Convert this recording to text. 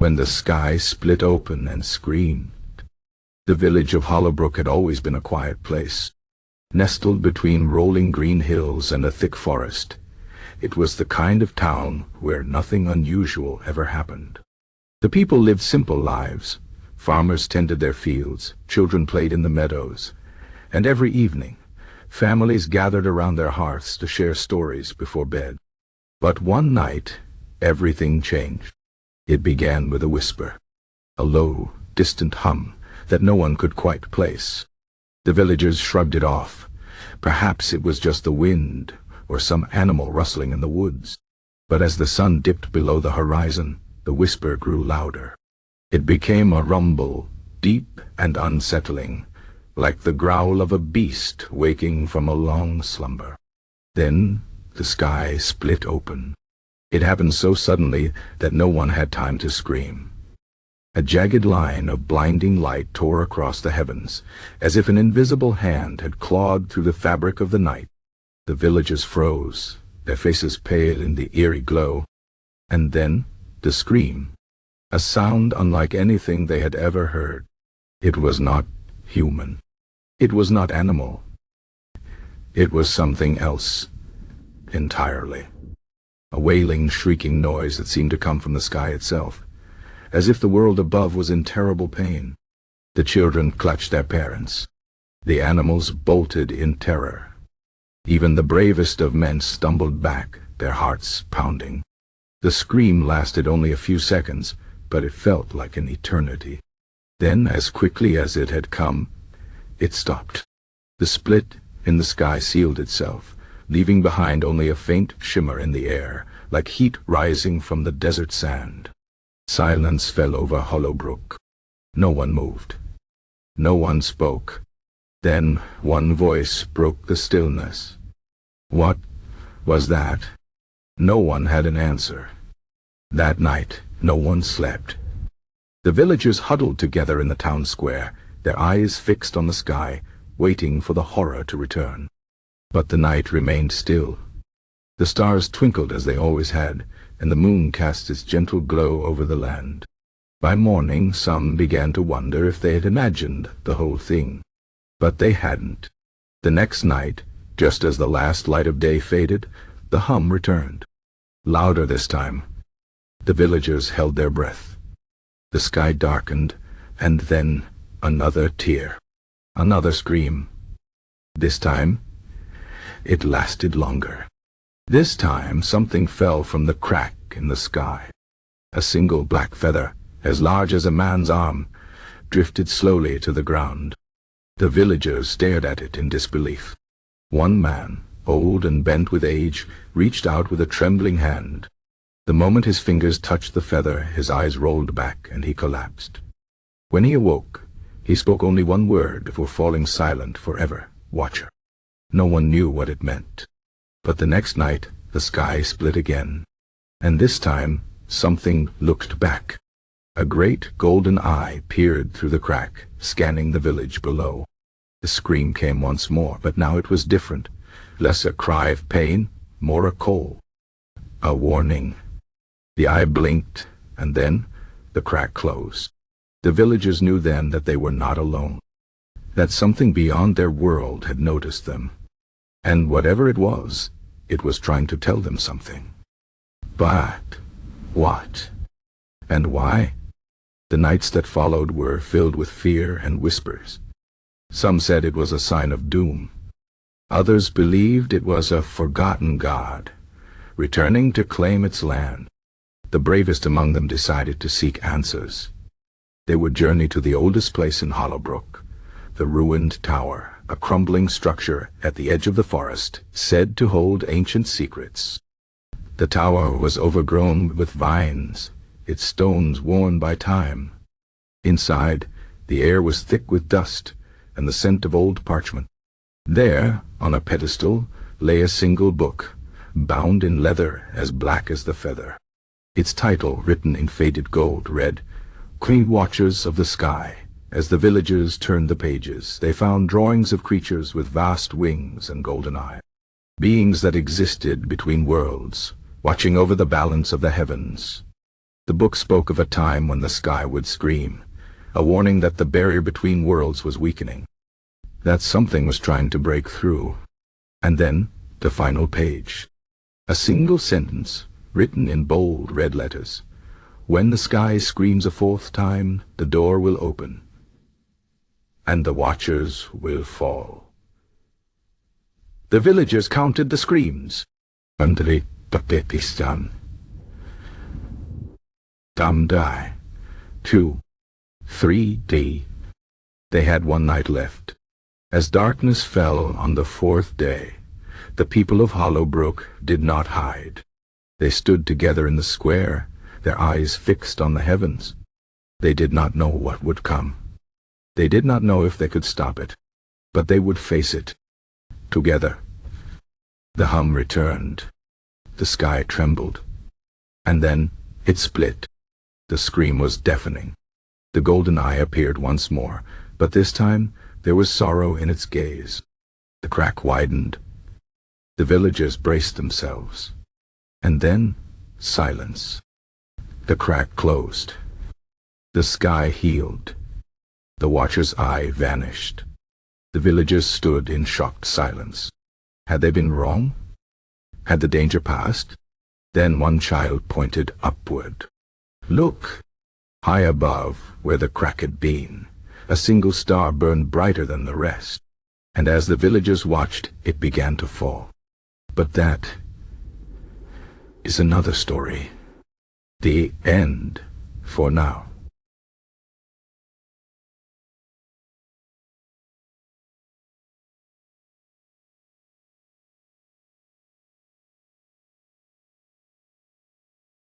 when the sky split open and screamed. The village of Hollowbrook had always been a quiet place. Nestled between rolling green hills and a thick forest, it was the kind of town where nothing unusual ever happened. The people lived simple lives. Farmers tended their fields, children played in the meadows, and every evening, families gathered around their hearths to share stories before bed. But one night, everything changed. It began with a whisper, a low, distant hum that no one could quite place. The villagers shrugged it off. Perhaps it was just the wind or some animal rustling in the woods. But as the sun dipped below the horizon, the whisper grew louder. It became a rumble, deep and unsettling, like the growl of a beast waking from a long slumber. Then the sky split open. It happened so suddenly that no one had time to scream. A jagged line of blinding light tore across the heavens, as if an invisible hand had clawed through the fabric of the night. The villagers froze, their faces pale in the eerie glow. And then, the scream, a sound unlike anything they had ever heard. It was not human. It was not animal. It was something else, entirely. A wailing, shrieking noise that seemed to come from the sky itself, as if the world above was in terrible pain. The children clutched their parents. The animals bolted in terror. Even the bravest of men stumbled back, their hearts pounding. The scream lasted only a few seconds, but it felt like an eternity. Then, as quickly as it had come, it stopped. The split in the sky sealed itself, leaving behind only a faint shimmer in the air, like heat rising from the desert sand. Silence fell over Hollowbrook. No one moved. No one spoke. Then one voice broke the stillness. What was that? No one had an answer. That night, no one slept. The villagers huddled together in the town square, their eyes fixed on the sky, waiting for the horror to return. But the night remained still. The stars twinkled as they always had, and the moon cast its gentle glow over the land. By morning, some began to wonder if they had imagined the whole thing. But they hadn't. The next night, just as the last light of day faded, the hum returned. Louder this time. The villagers held their breath. The sky darkened, and then another tear. Another scream. This time, it lasted longer. This time something fell from the crack in the sky. A single black feather, as large as a man's arm, drifted slowly to the ground. The villagers stared at it in disbelief. One man, old and bent with age, reached out with a trembling hand. The moment his fingers touched the feather, his eyes rolled back and he collapsed. When he awoke, he spoke only one word before falling silent forever: Watcher. No one knew what it meant. But the next night, the sky split again. And this time, something looked back. A great golden eye peered through the crack, scanning the village below. The scream came once more, but now it was different. Less a cry of pain, more a call. A warning. The eye blinked, and then the crack closed. The villagers knew then that they were not alone. That something beyond their world had noticed them. And whatever it was trying to tell them something. But what? And why? The nights that followed were filled with fear and whispers. Some said it was a sign of doom. Others believed it was a forgotten god, returning to claim its land. The bravest among them decided to seek answers. They would journey to the oldest place in Hollowbrook, the ruined tower, a crumbling structure at the edge of the forest, said to hold ancient secrets. The tower was overgrown with vines, its stones worn by time. Inside, the air was thick with dust and the scent of old parchment. There, on a pedestal, lay a single book, bound in leather as black as the feather. Its title, written in faded gold, read, "Queen Watchers of the Sky." As the villagers turned the pages, they found drawings of creatures with vast wings and golden eyes, beings that existed between worlds, watching over the balance of the heavens. The book spoke of a time when the sky would scream, a warning that the barrier between worlds was weakening, that something was trying to break through. And then, the final page. A single sentence, written in bold red letters. When the sky screams a fourth time, the door will open, and the watchers will fall. The villagers counted the screams. Andre Papepistan. Tam die. 2, 3 D. They had one night left. As darkness fell on the fourth day, the people of Hollowbrook did not hide. They stood together in the square, their eyes fixed on the heavens. They did not know what would come. They did not know if they could stop it, but they would face it together. The hum returned. The sky trembled. And then it split. The scream was deafening. The golden eye appeared once more, but this time there was sorrow in its gaze. The crack widened. The villagers braced themselves. And then silence. The crack closed. The sky healed. The watcher's eye vanished. The villagers stood in shocked silence. Had they been wrong? Had the danger passed? Then one child pointed upward. Look! High above, where the crack had been, a single star burned brighter than the rest, and as the villagers watched, it began to fall. But that is another story. The end, for now.